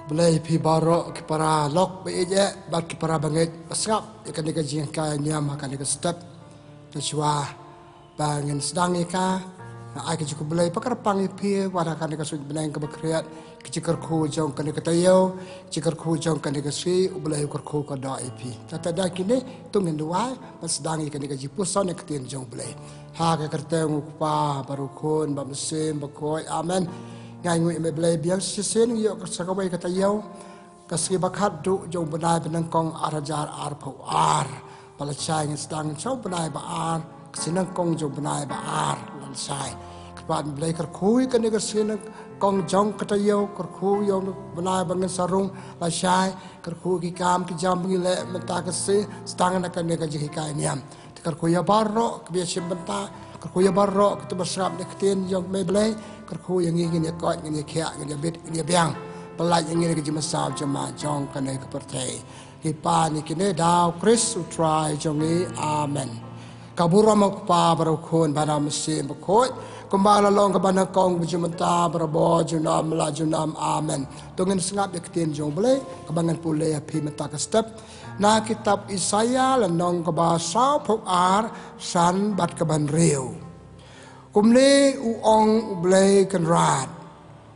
Belai pi barok ki para lok be je bat ki para bangit pasngap ikan dika jingka nyam akan dika step Joshua bangin sedang ika ai ki cukup belai pakar pangi pi wada kan dika sujud benang ke bekriat ki cikar ku jong kan dika tayo cikar ku jong kan dika si belai ukar ku ka da ip tata da kini tungin dua pas sedang ikan dika jipuson ne ketien jong belai ha ka kerteng pa baru kun ba mesim bakoi amen ngai ngui me belai biang sisen yo sakawai kata yo kasi bakat du jong benai benang kong arajar ar pau ar pala chai ngi sedang chau benai ba ar sinang kong jong benai ba ar lan sai kepan belai ker kui kan ni sinang kong jong kata yo ker kui yo benai bangen sarung la chai ker kui ki kam ki jam ngi le menta kasi sedang nak kan ni ka ji kai niam ker kui ya barro ke biasa benta ker kui ya barro ke tu bersab ni ketien jong me belai kerku yang ingin kau ingin kia ingin bit ingin biang pelaj ingin kerja masal jemaah jong kene kepercayai hipa ni kini dau Chris utrai jongi amen kabura mau pa berukun pada mesin berkut kembali long ke bana kong berjumpa berabo junam la junam amen tungin sengap diketin jong boleh kebangan pulih api mata ke step na kitab Isaya lenong ke bahasa pok ar san bat keban riu kumle uong ublay kan rat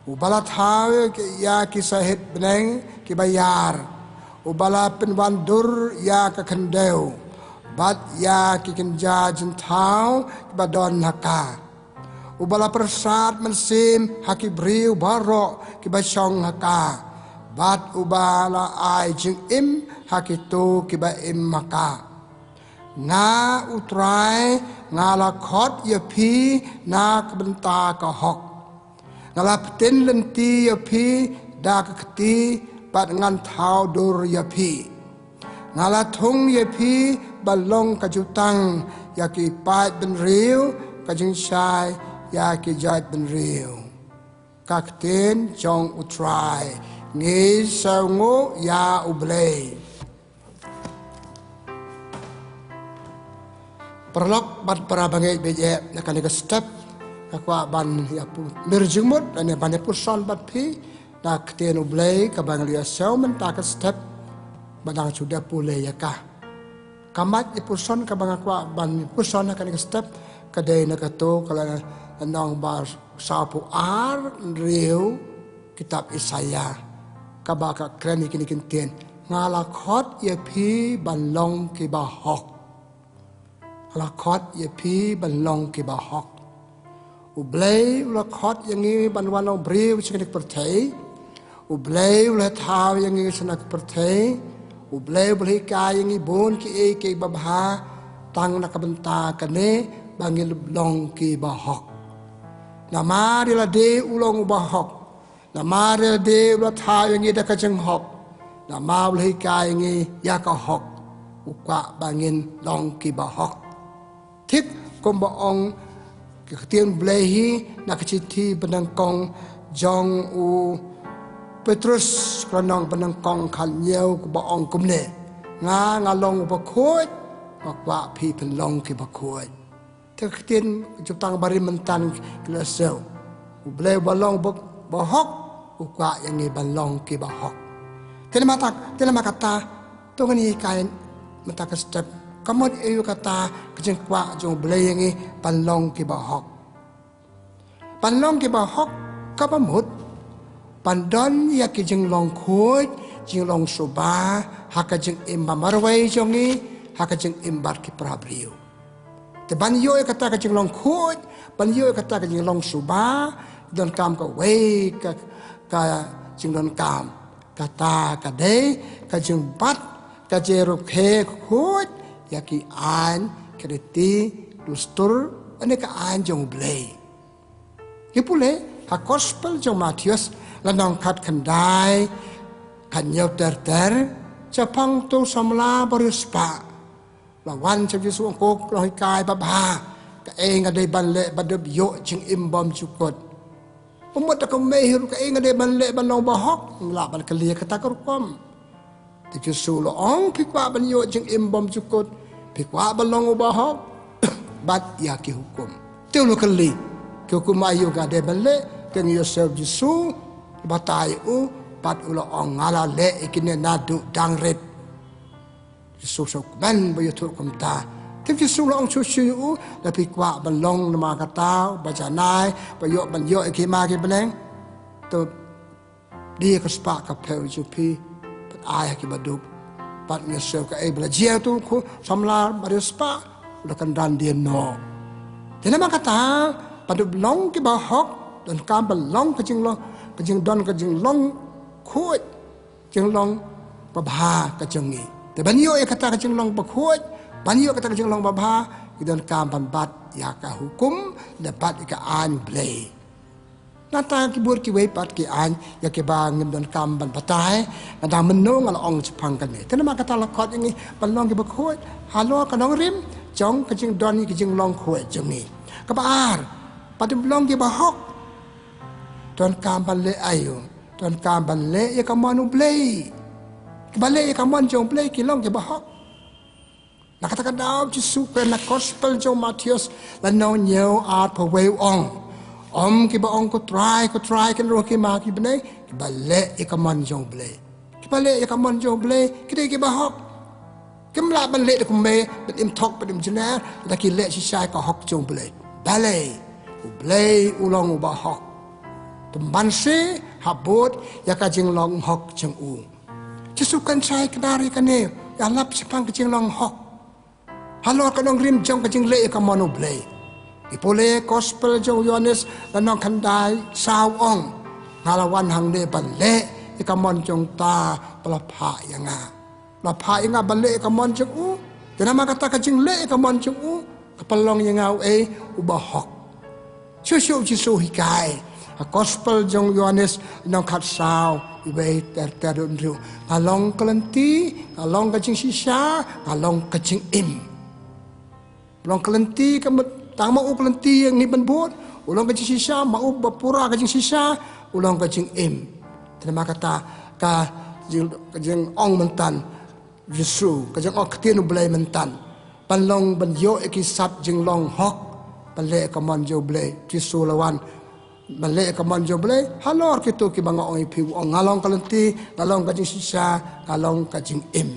ubalat hawe ya kisahit beneng kibayar ubala penwandur ya kakendeu bat ya kikenja jentau kibadon haka ubala persat mensim hakibriu barok kibasong haka bat ubala ai jing im hakitu kibaim maka nga utrai ngala khot ya phi na kebenta ka hok ngala pten lenti ya phi da ka khti pat ngan thau dur ya phi ngala thung ya phi balong ka jutang ya ki pat ben riu ka jing sai ya ki jat ben riu ka khten jong utrai ngi saungo ya ublei perlok bat para bangai beje nakane ka step kakwa ban ya pu mirjumut ane ban pu son bat phi na ktenu blai ka bang lia sau men ta ka step badang sudah pule ya ka kamat pu son ka bang akwa ban pu son nakane ka step ka dei na ka to kala nong bar sa pu ar riu kitab Isaya ka ba ka krani kini kintien ngala khot ya phi ban long ki ba hok la khot ye phi ban long ki ba hok u blai la khot yang ngi ban wan ong briu chinik perthei u blai la thaw yang ngi sanak perthei u blai blai ka yang ngi bon ki e ki ba bha tang nak benta kane bangil long ki ba hok nama la de ulong ba hok nama de la thaw yang ngi da ka jeng hok nama blai ka yang ngi ya ka hok u kwa bangin long ki ba hok thích công bong cái tiếng blehi na cái chi benang kong jong u Petrus kranong benang kong khan nhiều của bong kum ne nga long ba khoi hoặc qua phi pen long ki ba khoi thế cái tiếng chụp tang bari mentan kila sel u ble ba long ba hok u qua yang ni ban long ki ba hok thế mà kata to ngani kain mata ka step kamot ayu kata kejeng kwa jong belai yang panlong ki bahok panlong ki bahok kapamut pandon ya kejeng long khoi jing long soba hakajeng imba marwai jongi hakajeng imbar ki prabriu te ban yo kata kejeng long khoi ban yo kata kejeng long soba don kam ka wei ka jing don kam kata ka dei kejeng bat ka jeru khe khoi yaki an kreti lustur ane ka an jong blai ipule ha gospel jong Matius lanong khat khandai kan yau ter chapang tu samla barispa la wan cha Yesu ko loi kai ba ba ka eng ade ban le badab yo jing imbom chukot umot ka me hiru ka eng ade ban le ban long ba hok la ban kali ka ta kom ti sulo ong pikwa ban yo jing imbom chukot pikwa balong ubahok bat ya ki hukum telu kali ki hukum ayu ga de bale ken Yosef Jesu batai u pat ulo ong ngala le ikine nadu dangret susuk ban bayu tu kumta tim Yesus long susu tapi kwa balong nama kata baca nai bayu banyo ikima ki beneng tu dia kespak kapel jupi pat ayah ki baduk pat ngesel ka bela jia tu ku samlar bari spa udah kendan dia no jadi nama kata pada long ki bahok dan kam balong kejing don kejing long kuat jeng long babha kejing niแต่บันโยกkata kejing long bakhutบันโยkata kejing long babha dan kam ban bat ya ka hukum dapat ka an play nata ki bur ki wei pat ki an ya ke bang dan kam ban patai ada menung ala ong chapang kan ni tenama kata lakot ini balong ki bakhut halo kanong rim jong kejing don ni kejing long kuat jeng ni kabar pada belong ki bahok don kam ban le ayu don kam ban le ya ka manu play balik kaman jong play kilong ke bahok nak kata daw Yesus ke na gospel jong Matius la no nyeo art po way om ki ba ong ko try kan ro ki ma ki bne ki balik kaman jong play ki balik kaman jong play ki ki bahok kim la balik ko me bet im tok bet im jenar da ki le si sai ka hok jong play balik play ulong bahok temban se habot ya ka jing long hok jong u Yesus kan saya kenari kan ni, ya lap sepang kecing long hok. Halo kanong rim jong kecing le ka manu blay. Ipole gospel jong Yohanes lanong kandai sawong. Ngalawan hang ne bale ka mon jong ta pelapa yanga. Pelapa yanga bale ka mon jong u. Kenapa kata kecing le ka mon jong u? Kapalong yanga ubah hok. Susu Yesus hikai. Gospel jong Yohanes nong kat saw ibai terun riu kalong kelenti kalong kacing sisa kalong kacing im kalong kelenti kamu tang mau kelenti yang ni benbut ulang kacing sisa mau bapura kacing sisa ulang kacing im terima kata ka kacing ong mentan Yesus kacing ong ketinu belai mentan palong benyo ikisap jing long hok balik kaman jo belai Yesus lawan balik ke manjo boleh halor kita ki bangga oi piu ngalong kalenti ngalong kajing sisa ngalong kajing im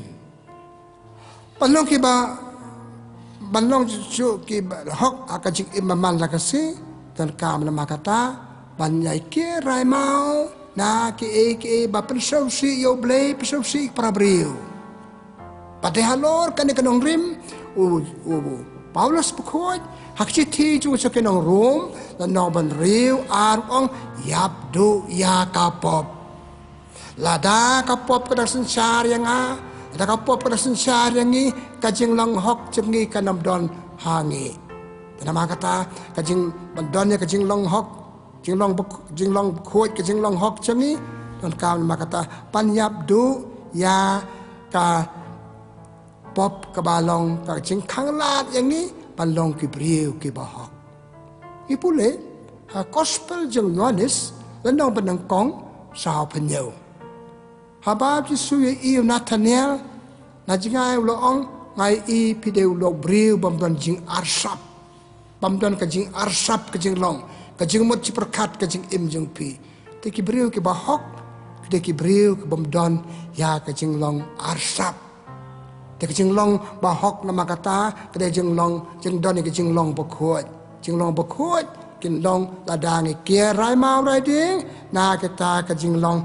balong ki ba balong ju ki hok kajing im man la kasi dan kam na makata banyai ki rai mau na ki ba persau si yo boleh persau si para brio pada halor kan kanong rim Paulus pukoi hak citi ju sa kenong room na noban riu arong yapdu ya kapop lada kapop kada sensar yang ada kapop kada sensar yang ni kajing lang hok cengi kanam don hangi nama kata kajing bandonnya kajing long hok jing long kuat kajing long hok cengi dan kawan nama kata pan yapdu ya ka pop kebalong kajing kanglat yang ni palong ki brio ki bahok ipule gospel jong Yohanes lanong penengkong sao penyau habab Yesus i Nathaniel na jingai uloong ngai i pideu lo brio bamdon jing arsap bamdon ka jing arsap ka jing long ka jing mot ci perkat ka jing im jong pi te ki brio ki bahok ki brio ki bamdon ya ka jing long arsapแต่ก็จึงลองบ่ฮอกนำมากตาก็ได้จึงลองจึงดอนนี่ก็จึงลองบ่ขวดจึงลองบ่ขวดกินลองละดางเกียไรมาไรดินาก็ตาก็จึงลอง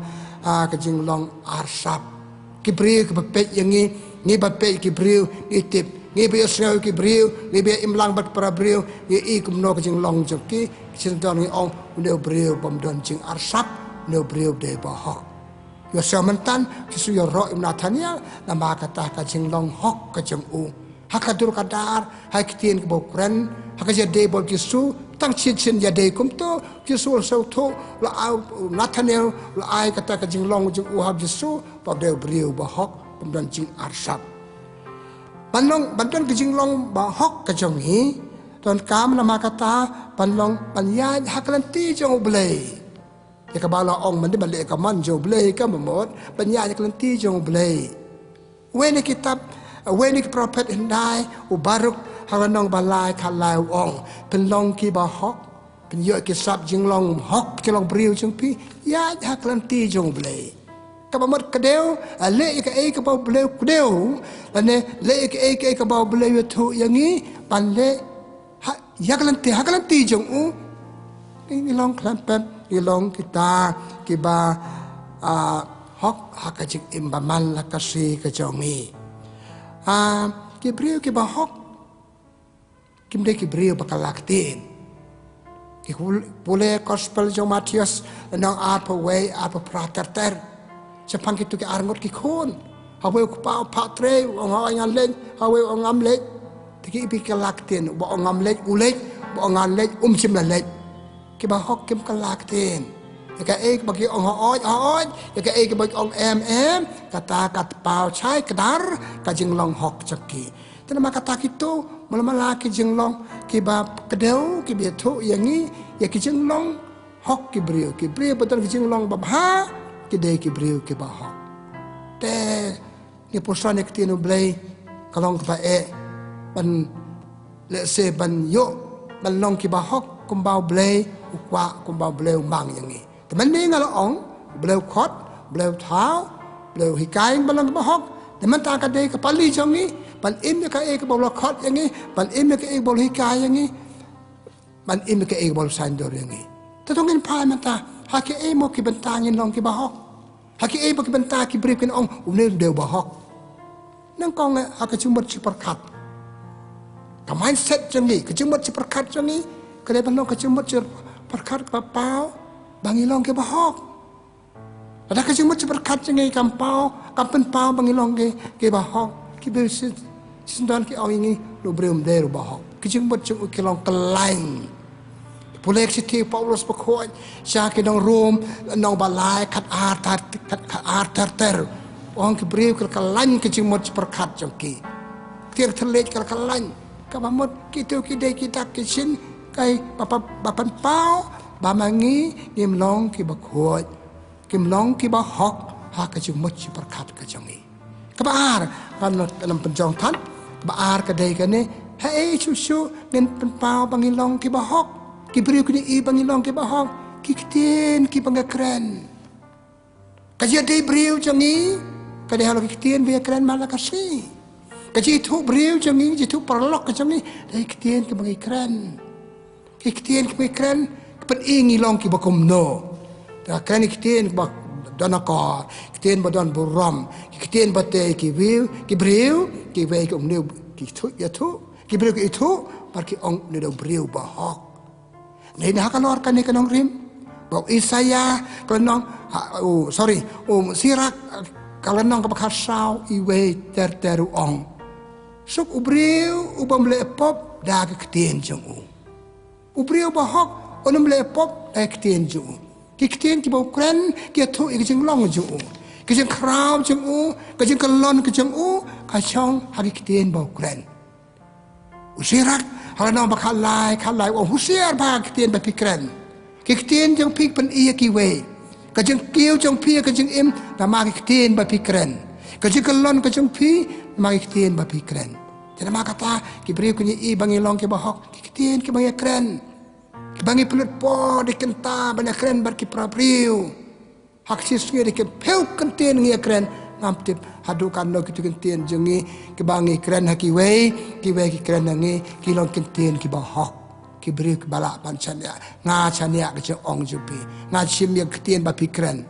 ก็จึงลองอาร์ซับกิบริวก็เปะอย่างงี้นี่บ่เปะกิบริวนี่ติบนี่ไปเสียวกิบริวนี่ไปอิมลังบัดปราบริวนี่อีกุมโนก็จึงลองจกี้จึงตอนนี้องเนบริวบ่มดอนจึงอาร์ซับเนบริวได้บ่ฮอกyo samantan Yesus yo ro im Nathaniel nama kata kajing long hok kajing u hakadur kadar hakitien ke bokren hakaja de bol Yesus tang chin ya de kum to Yesus so to la Nathaniel la ai kata kajing long jing u hab Yesus pa de brio ba hok pemdan jing arsap banong banton kajing long ba hok kajing hi ton kam nama kata panlong panyaj hakalanti jong blai ya kabala ong mandi balik ka manjo blay ka mamot banya ya kelanti jong blay weni kitab weni prophet hindai ubaruk haranong balai kalai ong pelong ki ba hok penyo ki sab jing long hok jing long briu jong pi ya kelanti jong blay kapamot kadeo le ke bau bleu kadeo ane le ke bau bleu tu yangi pan le yakalanti jong u ilong klampem ilong kita kiba hok hakajik imbaman lakasi kajongi kibriu kiba hok kimde kibriu bakalaktin boleh gospel jong Matius nang apa way apa praterter sepang kitu ke arngot ki khon hawe ku pa patre ong ngaleng hawe ong amlek tiki ipi kalaktin bo ong amlek ulek bo ong alek chim lalek ki ba hok kim kalaktin ka bagi ong hooj ka bagi ong em kata pau chai kadar ka jinglong hok chaki tanama kata kitu malamala ki jinglong ki ba kedeu ki betu yangi ya ki jinglong hok ki brio betul ki jinglong babha ki de ki brio ki ba hok te ni posan ek tinu blai kalong ka ban le se ban yo ban long ki ba hok kumbau blai ukwa kumbau blai mang yangi te man ni ngalo ong blai khot blai thao blai hikai ban long ba hok te man ta ka de ka pali jongi ban im ka ka bol khot yangi ban im ka bol hikai yangi ban im ka bol sandor yangi te tongin pai man ta ha ke mo ki bentangin long ki ba hok ha ke mo ki benta ki brip kin ong umne de ba hok nang kong ha ka chumot chi perkat ka mindset jongi ka chumot chi perkat jongi ka le ban long ka chumot chi perkat pa pau bangilong ke ba hok ada ka chumot chi perkat jongi kam pau kam pen pau bangilong ke ba hok ki be sindan ki awingi lo breum de ba hok ki chumot chi ki long kelain Pulek siti Paulus pakoi syaki nang Rom nang balai kat artar ter ong ki brief kalkalan ki jimot perkat jongki tiar terlej kalkalan kabamot kitu kidai kita kisin kai bapan pau bamangi kimlong ki bakoi kimlong ki ba hok ha ka jimot perkat ka jongi kabar kanot dalam penjong tan kabar kadai kane hai susu nen pau bangilong ki ba hok Kibriu kini bangilong ke bahong kiktin ki bangakren kaji ada briu jangi kadai halo kiktin bangakren malakasi kaji itu briu jangi itu perlok jangi dai kiktin ki bangakren pen ingilong ki bakomno da kren kiktin bak donaka kiktin badon buram kiktin bate ki briu ki ve ki umne ki tu ya tu ki briu ki itu parki ong ne do briu bahok Nei na kalor kan ni kanong rim. Bau Isaya kanong sirak kanong kapakhasaw iwe terteru ong. Suk ubriu ubam le pop da kitien jong u. Ubriu bahok onum le pop da kitien jong u. Kitien ki bau kren ki tu ik jing long jong u. Ki jing kraw jong u, ki jing kalon ki jong u, ka chong ha kitien bau kren. Usirak Halanang bakalai husiar bag tien ba pikren. Kiktin jong pik pen iya kiwe. Kajeng kiu jong pi kajeng im na ma kiktin ba pikren. Kajeng kelon kajeng pi ma kiktin ba pikren. Jadi makata kibriu kunyi i bangi long ke bahok kiktin ke bangi kren. Bangi pelut po di kenta banyak kren bar ki prapriu. Hak siswi di ke peu kenten ngi kren ngamptip hadukan no kitu kentien jengi ke bangi kren hakiwe ki kren nangi ki long kentien ki bahok ki beri ke balak pancanya nga chania ke ong jupi nga chim yang kentien ba pikren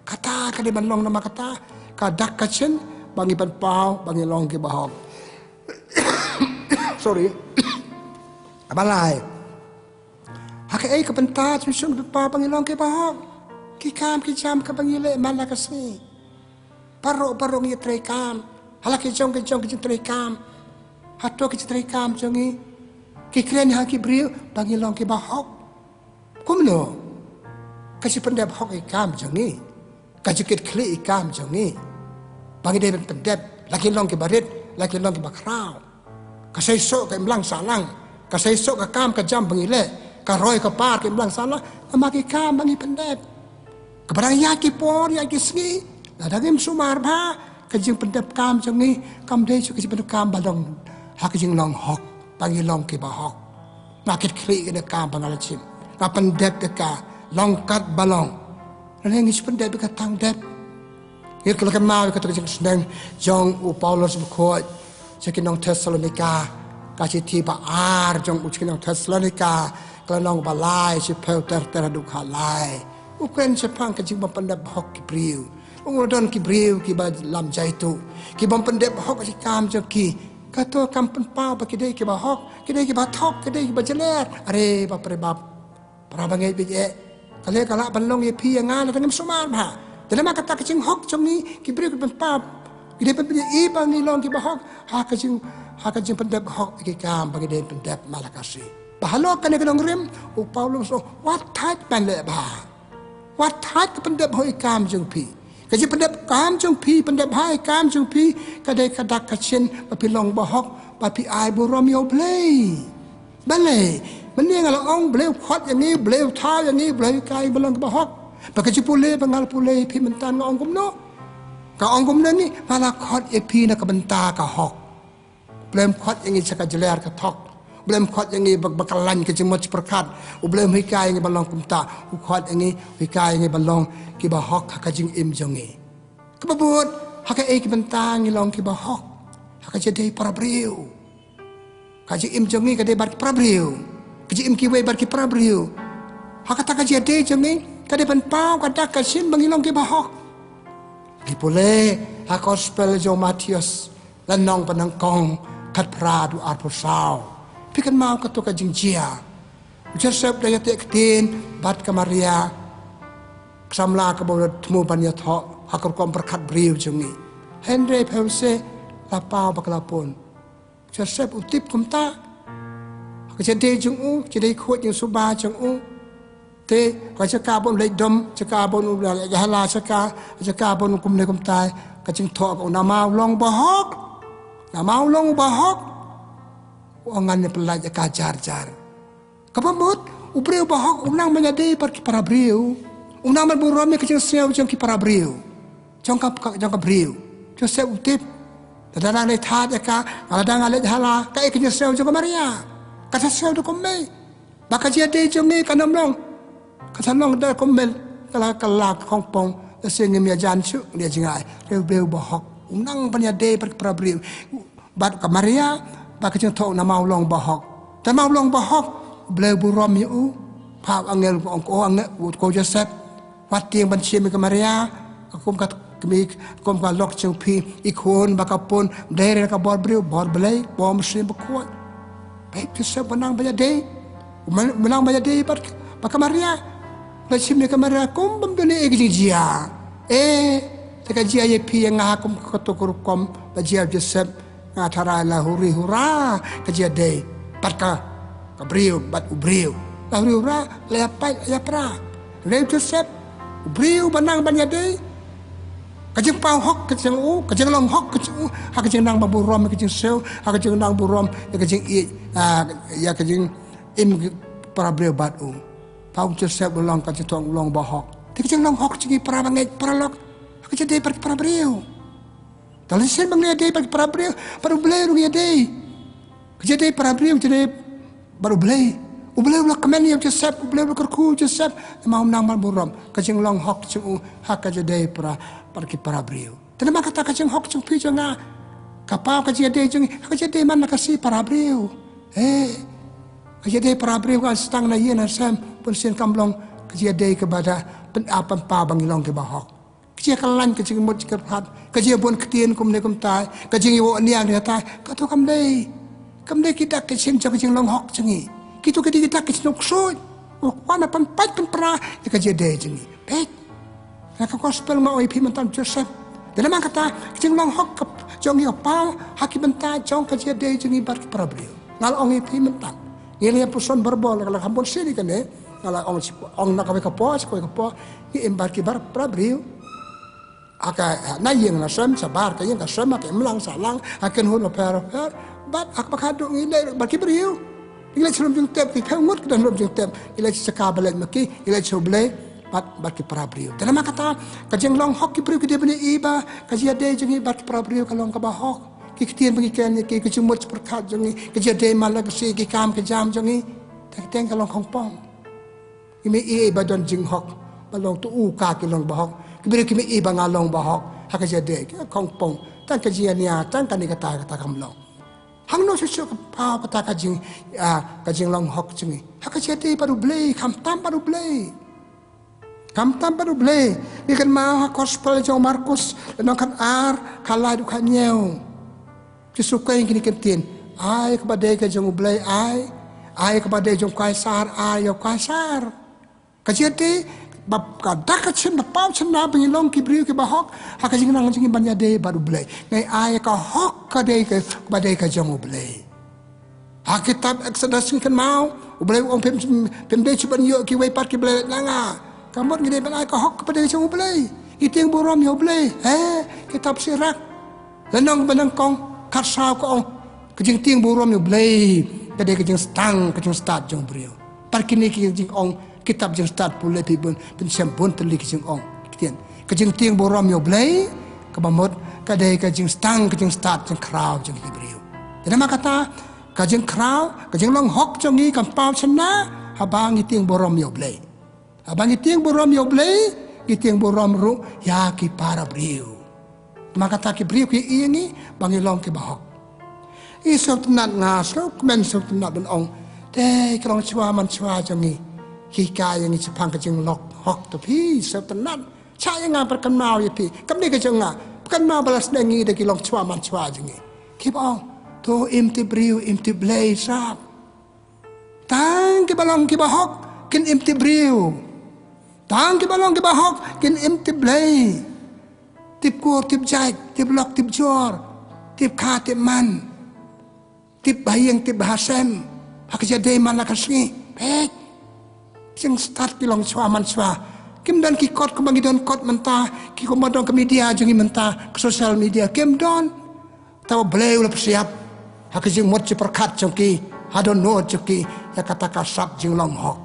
kata ka de ban long nama kata ka dak ka chen bangi pan pau bangi long ki bahok sorry abalai hak ka penta chusung pa bangi long ki bahok ki kam ki jam ka bangi le malakasi Parok ngi trekam, halaki jong ki trekam, hato ki trekam jongi, ki kren ha ki briu bangi long ki bahok, kumno, kasi pendep hok ikam jongi, kasi kit kli ikam jongi, bangi de pendep, laki long ki barit, laki long ki bakrau, kasi sok ka imlang salang, kasi sok ka kam ka jam bangi le, ka roy ka par ka imlang salang, amaki kam bangi pendep, kebarang yaki por yaki sengi. Dagim sumar ba kajing pendep kam jangi kam dei su kajing pendep kam balong ha kajing long hok pangi long ki ba hok nakit kri ke kam pangalachim ka pendep ke ka long kat balong nang ngis pendep ka tang dep Ngir kalau kan mau kata jeng sedang jong Paulus berkot cekinong Thessalonika kasih tiba jong cekinong Thessalonika kalau nong balai si peu teradu halai ukren sepang kajing bapandap hok kibriu ungrodon kibriu ki ba lam jaitu ki bapandap hok si kam joki kato kampen pau ba kidai ki ba hok kidai ki ba thok kidai ki ba jeler are ba prebab para bangai bije kale kala balong ye pi ngana tengem suman ba dalam kata kacing hok jong ni kibriu ki pempap kidai pendia ibang ni long ki ba hok ha kacing pendap hok ki kam ba kidai pendap malakasi bahalo kan ke dong rem Paulus wat tat ban le ba wat tat ke pendap hoi kam jong pi kaji pendap kam jong pi pendap hai kam jong pi kadai kadak kacin ba pi long ba hok ba pi ai bu romeo blei bale meni ngala ong bleu khot yang ni bleu tha yang ni bleu kai belong ba hok ba kaji pule bangal pule pi mentan ngong kum no ka ong kum ni mala khot e pi na ka benta ka hok blem khot yang ni saka jeler ka thok belum khot yang ni bakalan ke jemot perkat belum hikai yang balong kumta khot yang ni hikai yang balong ki ba hok ka jing im jongi kebabut haka e ki bentang long ki ba hok haka jadi para briu ka jing im jongi ka de bar para briu ka jing im ki we bar ki para briu haka ta ka jadi jongi ka de ban pau ka dak ka sin bangilong ki ba hok ki pole ha gospel jo Matius lan nong panang kong kat pradu arposau pikan mau katu ka jingjia Joseph daya te ketin bat ka Maria samla ka bo tmu ban ya tho hakor kom perkat briu jungi Henry pause la pau baklapon Joseph utip kumta ka jade jungu jade khot yang suba jungu te ka jaka bon le dom jaka bon ya hala jaka bon kum ne kum tai ka jing tho ka na mau long ba hok na mau long ba hok angan pelaj ka jar kapamut ubreu bahok unang menyadai para briu unang berburame ke jeng jeng ki para briu jong ka briu joseph utip dadana le tha ka aladang ale hala ka ke jeng jeng Maria kata sel do komme baka dia de jeng ni kanam long kata long da kommel kala kongpong sing mi jan chu dia jingai breu bahok unang menyadai para briu bat ka Maria baka jeng tho na mau long bahok ta mau long bahok bleu burom yu pa angel ko angel ko Joseph wat tieng ban chim ke Maria kum ka kemi kum ka lok chung pi ikon baka pon dere ka bor breu bor blei bom sim ko baik Joseph menang banyak day menang banyak day baka Maria la chim ke Maria kum bam dole e jia teka jia ye pi nga kum ka to kom ba jia Joseph nga thara la huri hura ka jia day patka kabriu bat ubriu la huri hura le apa ya pra le Joseph ubriu banang banyak day kajeng pau hok kajeng kajeng long hok kajeng nang babu rom kajeng sel kajeng nang burom kajeng ya kajeng im para breu bat pau Joseph long kajeng tong long bahok kajeng long hok cigi para banget para lok kajeng day para breu dalam sen banget day para breu para breu ya day kajeng day para breu jadi baru beli ubleu la kemen yang Joseph ubleu la kerku Joseph mau nang mal burom kajeng long hok chung hak kajeng para breu dan maka kata kajeng hok chung pi jonga kapau kajeng day jeng kajeng day man nakasi para breu kajeng day para breu kan stang na yen sam pun sen kamlong kajeng day kepada apa pa bangilong ke bahok kajeng kalan kajeng mot kerhat kajeng bon ketien kum ne kum tai kajeng yo niang ne tai kato kam day kita kecil jeng long hok jengi kita kecil nuksoy wana pan pra jika jadi jengi baik nak gospel mau ipi mentan Joseph dalam kata kecil long hok jongi apa hakim mentan jong kecil jadi jengi bar para beliau ngal ong ipi mentan ini puson berbol kalau kampung sini kan kalau ong nak kau kapos ini embar kibar para beliau aka na yeng na sem sabar ka yeng ka sem ka mlang salang akan hun per bat ak bakado ngile ba kibriu ile chulum jung tep ki khamut dan lum jung tep ile chaka balet maki ile choble bat ki prabriu dalam kata ka jeng long hok kibriu ki de bani iba ka jia de jeng bat ki prabriu ka long ka ba hok ki kitien bagi ken ki chumut perkat jeng ki jia de malak si ki kam ki jam jeng tak teng ka long khongpong ime i ba don jing hok ba long tu ka ki long ba hok kibiri kimi iba nga long bahok hak jadi kong pong tan kejiania tan kan kata kamlong hang no susu pa pata kajing long hok jungi hak jadi baru beli kam baru beli ni kan mau gospel jong Markus dan kan kalai du kan nyeu kesuka yang kini kentin ai kepada ke jong beli ai kepada jong kaisar ai yo kaisar kajeti bab kada kacim da pau chana bingilong kibriu ki bahok hakajing nang jing banya de baru blai ngai ai ka hok ka de ke badai ka jong blai hakitab Exodus kan mau blai om pem de chuban yo ki wei pat ki blai langa kamot ngide ban ai ka hok ka de jong blai iting borom yo blai kitab sirak lenong benang kong kat sao ko ong kajing ting borom yo blai ka de kajing start jong briu par kini ki jing ong kitab jeng start pulai pibun pensempun terlik jeng ong kitian kajeng tiang borom yo blai kabamot kadai kajeng start jeng kraw jeng hibriu jadi makata kajeng kraw kajeng long hok jeng ni kampau chana habang tiang borom yo blai habang tiang borom yo blai tiang borom ru ya ki para briu makata ki briu ki iengi bangilong ki bahok isok tenat ngas lo men sok tenat ben ong te krong chwa man chwa jeng ni kika yang itu pang kejeng lok hok tu pi setenan caya ngah perkenal ya pi kami kejeng ngah perkenal balas dengi deki long cua man cua jengi keep on to imti briu imti blay sap tang ke balong ke bahok kin imti briu tang ke balong ke bahok kin imti blay tip kur tip jai tip lok tip jor tip kha tip man tip bayang tip hasem hak jadi mana kasih pek yang start kilong cua man cua kim dan ki kot kebangi don kot mentah ki komodong ke media jangi mentah ke sosial media kim don tahu boleh ulah persiap hak jeng mot perkat jengki hadon no jengki ya kata kasap jeng long hok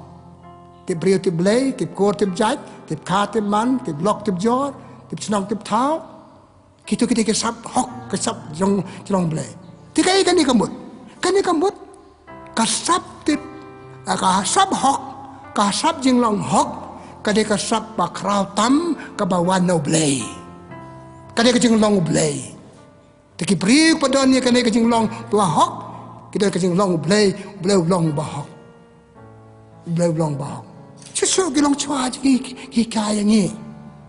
tip brio tip blay tip kor tip jait tip ka tip man tip lok tip jor tip senang tip tau kita kesap hok kesap jeng long blay tiga ikan ni kambut kasap tip kasap hok kasap jeng long hok kade kasap bakrau tam kabawan no blay kade kajeng long blay teki brik padon ni kade kajeng long tua hok kade kajeng long blay long bahok susu ki long chua ki kaya ni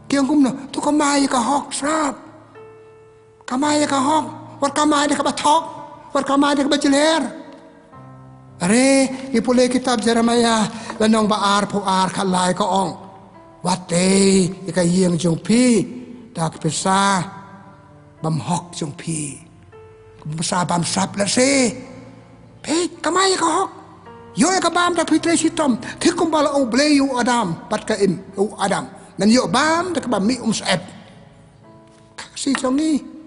kiang kum no tu kamai ka hok sap kamai ka hok war kamai de ka bathok war kamai de ka bajeler are ipulay kitab Jeremiah lanong baar po kalay ko ong wate ikayeng jong pi dak pesa bamhok jong pi pesa bam sap la se pe kamay ko hok yo ka bam dak pitre sitom thikum bala ong blay yu adam pat ka im u adam nan yo bam dak bam mi sep si jong ni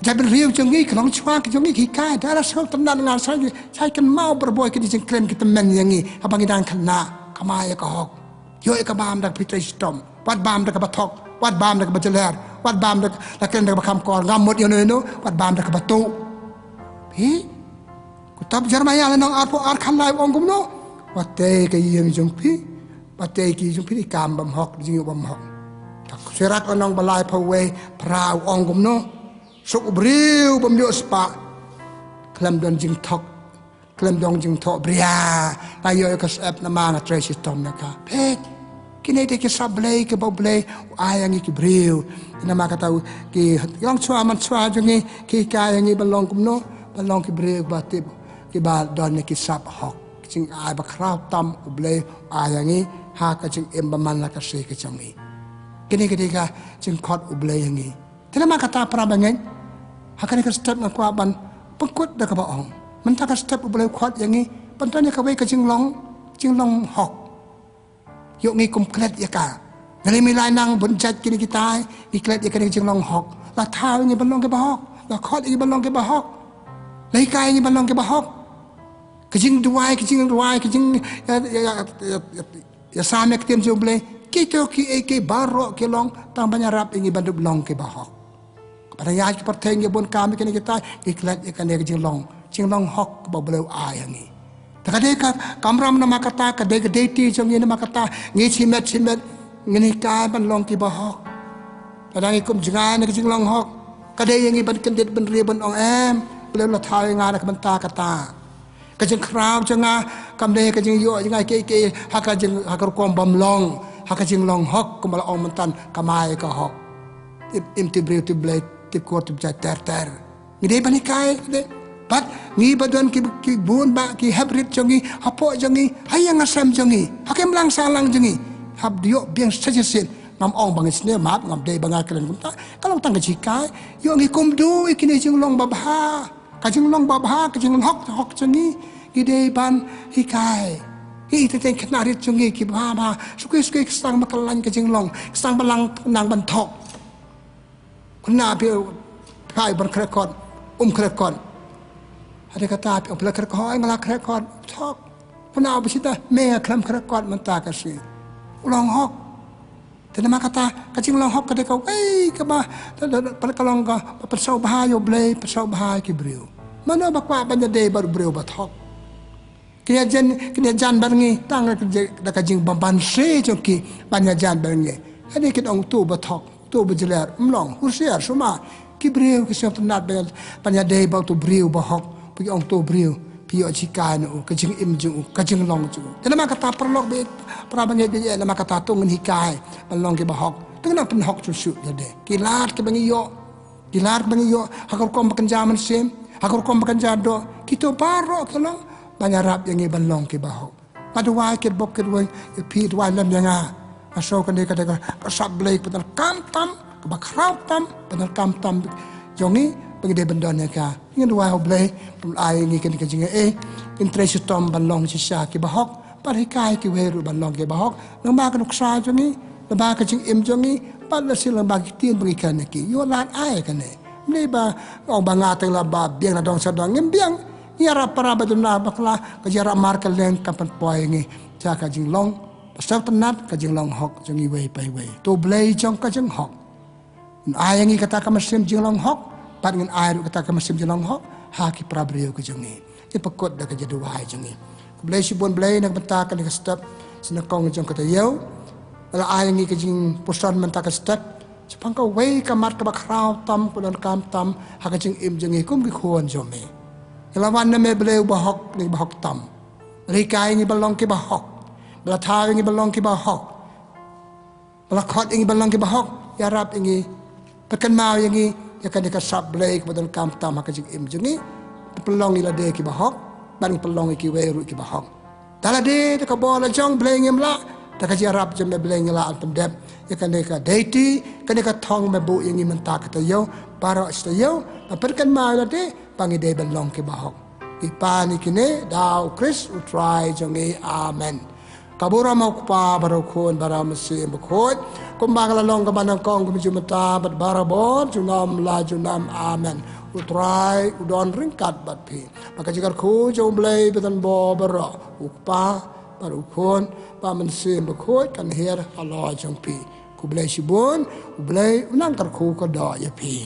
jadi riu jengi kelong cua ke jengi kikai darah sok tenan dengan saya kan mau berbuat ke dijeng klaim kita men yangi abang idang kena kamaya ka hok yo ka bam dak pitrai stom wat bam dak bathok wat bam dak bajeler wat bam dak laken dak bakam kor ngamut yo no wat bam dak batu pi kutab Jeremiah lanong arpo khalai ongum no wate ke yeng jong pi wate ki jong pi kam bam hok jing bam hok tak serat onong balai pawe prau ongum no sok briu bam yo spa klam don jing tok klam dong jing tok bria ayo ka sep na mana trace tom na ka pek kini de ke sablay ke boblay ayang ki briu na maka tahu ki yang chua man chua jongi ki kayangi balong kumno balong ki briu batib ki ba don ki sap hok jing ay ba kraw tam oblay ayangi ha ka jing embaman la ka se ke jongi kini ketika jing khot oblay yangi tena maka ta prabangen hakan ka step na kwa ban pengkut da ka baong mentah ka step boleh kuat yang ni pentanya ka wei ka jing long hok yok ngi komplit ya ka ngali milai nang bunjat kini kita iklet ya ka jing long hok la thau ni balong ke bahok la khot ni balong ke bahok lai kai ni balong ke bahok ka jing duai ka jing ya same ke tem jo boleh kita ki barok ke long tang banyak rap ini bandu long ke bahok pada ya ki perteng bon kami kini kita iklat ikan dia jing long hok ba boleh ayangi takade ka kamram na makata ka de ti jong ni makata ngi chimet ngini ka ban long ki bahok padang ikum jangan ke jing long hok kadai yang iban kendit ben riban ong em belum la thai ngana ke benta kata ke jing kraw janga kamde ke jing yo janga ke haka jing hakar kom bam long haka jing long hok kumala ong mentan kamai ka hok im tibriu tiblai tip ko tip ter ngide banikai de pat ngi badon ki bun ba ki habrit jongi hapo jongi hayang asam jongi hakem lang salang jongi hab dio biang sajasin ngam ong bangis ne map ngam de bangal kelen kumta kalau tang jikai yo ngi kum du ikine jing long babha ka jing long babha ka jing hok jongi ngide ban hikai hi te knarit jongi ki ba suki sang makalan ka jing long sang balang nang ban thok kuna pe kai ban krekon krekon ada kata api opla krekon ngala krekon thok kuna bisita me klam krekon menta kasi ulang hok tenama kata kacing ulang hok kata kau ke bah pada kalong ka persau bahayo blay persau bahay ki brio mana bakwa banya day baru brio bathok kaya jan barngi tang da kajing bamban se joki banya jan barngi ada kit ong tu bathok tu bejeler mlong hursiar suma ki brio ki siap nat banya day bau tu brio bahok pi ong tu brio pio chikai no kajing im ju kajing long ju tenama kata perlok be prabangnya be nama kata tu ngen hikai balong ke bahok tengna pen hok chu su jade kilat ke bangi yo hakor kom bakan zaman sem hakor kom bakan jado kito paro kelong banyarap yang balong ke bahok padu wai ke bok ke wai pi wai lam yang aso kan de kata sab blek betul kam tam ke bakrau tam betul kam tam jongi bagi dia bendanya ka ingin dua hoblay ai ni kan kajing interest tom balong sisa ki bahok parikai ki weru balong ki bahok nang ba kan uksa jongi nang ba kajing im jongi pal sil nang ba tien bagi kan ki yo lat ai kan ne ba ong ba ngata la ba biang na dong sadang ngem biang yara para baduna bakla kajara markel leng kapan poi ngi ja kajing long pasal tenat kajing long hok jongi wei pai wei to blay jong kajing hok ai ngi kata kamasim jing long hok pat ngan air kata ka masim jelang ho ha ki prabrio ke jongi ti pakot da ka jadu wai jongi blai si bon blai nak benta ka ka step sina kong jong kata yo ala ai ngi ka jing posan menta ka step sepang ka wei ka mat ka bakrau tam pulan kam tam ha ka jing im jongi kum ki khon jome lawan na me blai bahok ni bahok tam ri kai ngi balong ki bahok bala tha ngi balong ki bahok bala khot ngi balong ki bahok ya rap ngi pekan mau ngi ya kan dekat sab blake badal kam tam ha kajing im jungi pelong ila de ki bahok ban pelong ki weru ki bahok dala de ka bola jong bleng im la ta ka jarap jam bleng la antum deb ya kan dekat deiti kan dekat thong me bu yang menta ka yo para sta yo perkan ma la de pangi de belong ki bahok ipani kine dau Chris utrai jongi amen kabura mau pa barokon baramasi bukot kumbang lalong ka banang kong kumijumata bat barabon junam la junam amen utrai udon ringkat bat pi maka jikar ku jomblay betan bo baro ukpa barokon pamasi bukot kan her Allah jong pi ku blay sibon blay unang kar ku ko do ya pi